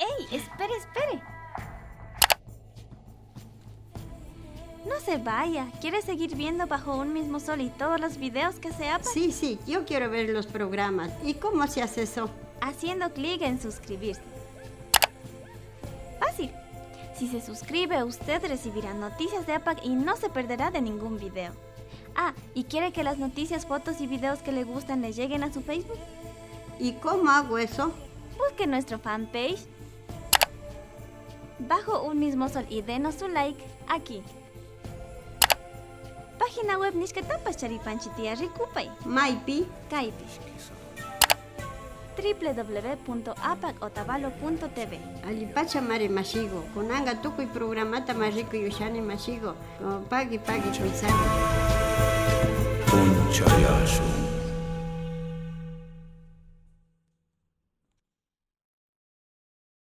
¡Ey! ¡Espere, espere! No se vaya. ¿Quiere seguir viendo Bajo un mismo sol y todos los videos que se APAC? Sí, yo quiero ver los programas. ¿Y cómo se hace eso? Haciendo clic en suscribirse. Fácil. Si se suscribe, usted recibirá noticias de APAC y no se perderá de ningún video. Ah, ¿y quiere que las noticias, fotos y videos que le gustan le lleguen a su Facebook? ¿Y cómo hago eso? Busque nuestro fanpage Bajo un mismo sol y denos su like aquí. Página web Nishkatapas Charipanchitia Rikupay. Maipi. Kaipish. www.apacotavalo.tv. Alipacha mare mashigo. Kunanga tukuy programata marrico yushani mashigo. Pagi choisani. Punchayasu.